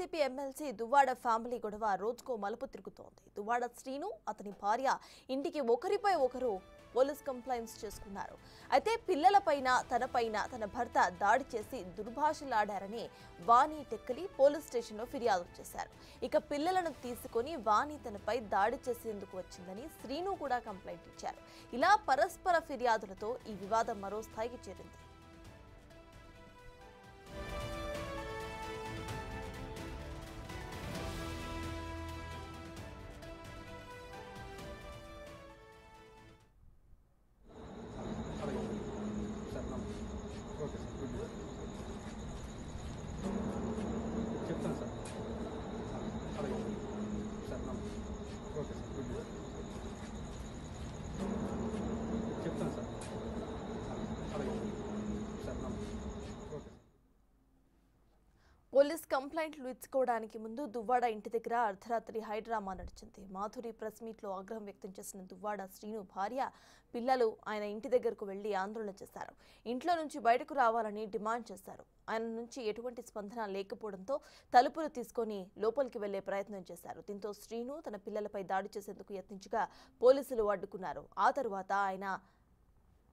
YCP MLC Duvvada family గొడవ రోజుకో మలుపు తిరుగుతోంది. దువ్వాడ శ్రీను అతని భార్య ఇంటికి ఒకరిపై ఒకరు పోలీస్ కంప్లైంట్స్ చేసుకున్నారు. అయితే పిల్లలపైన తన భర్త దాడి చేసి దుర్భాషలాడారని వాణి టెక్కలి పోలీస్ స్టేషన్లో ఫిర్యాదు చేశారు. ఇక పిల్లలను తీసుకొని వాణి తనపై దాడి చేసేందుకు వచ్చిందని శ్రీను కూడా కంప్లైంట్ ఇచ్చారు. ఇలా పరస్పర ఫిర్యాదులతో ఈ వివాదం మరో స్థాయికి చేరింది. చెప్తాను సార్. అలాగే సార్. Okay sir. గుడ్ చెప్తాను సార్. అలాగే సార్. ఓకే. పోలీస్ కంప్లైంట్లు ఇచ్చుకోవడానికి ముందు దువ్వాడ ఇంటి దగ్గర అర్ధరాత్రి హైడ్రామా నడిచింది. మాధురి ప్రెస్ మీట్లో ఆగ్రహం వ్యక్తం చేసిన దువ్వాడ శ్రీను భార్య, పిల్లలు ఆయన ఇంటి దగ్గరకు వెళ్లి ఆందోళన చేశారు. ఇంట్లో నుంచి బయటకు రావాలని డిమాండ్ చేశారు. ఆయన నుంచి ఎటువంటి స్పందన లేకపోవడంతో తలుపులు తీసుకొని లోపలికి వెళ్లే ప్రయత్నం చేశారు. దీంతో శ్రీను తన పిల్లలపై దాడి చేసేందుకు యత్నించగా పోలీసులు అడ్డుకున్నారు. ఆ తరువాత ఆయన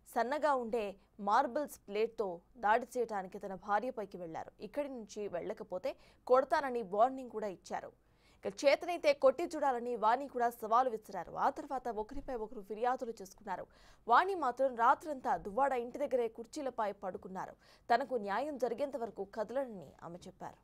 సన్నగా ఉండే మార్బుల్స్ ప్లేట్తో దాడి చేయడానికి తన భార్యపైకి వెళ్లారు. ఇక్కడి నుంచి వెళ్లకపోతే కొడతానని వార్నింగ్ కూడా ఇచ్చారు. ఇక చేతనైతే కొట్టి చూడాలని వాణి కూడా సవాలు విసిరారు. ఆ తర్వాత ఒకరిపై ఒకరు ఫిర్యాదులు చేసుకున్నారు. వాణి మాత్రం రాత్రంతా దువ్వాడ ఇంటి దగ్గరే కుర్చీలపై పడుకున్నారు. తనకు న్యాయం జరిగేంత వరకు కదలనని ఆమె చెప్పారు.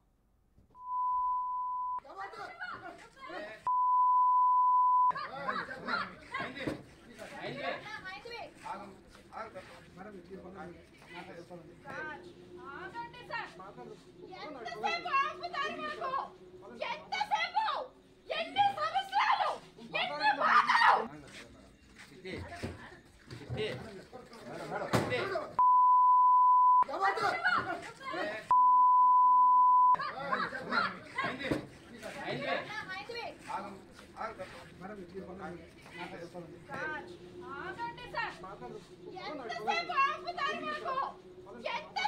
ఎంత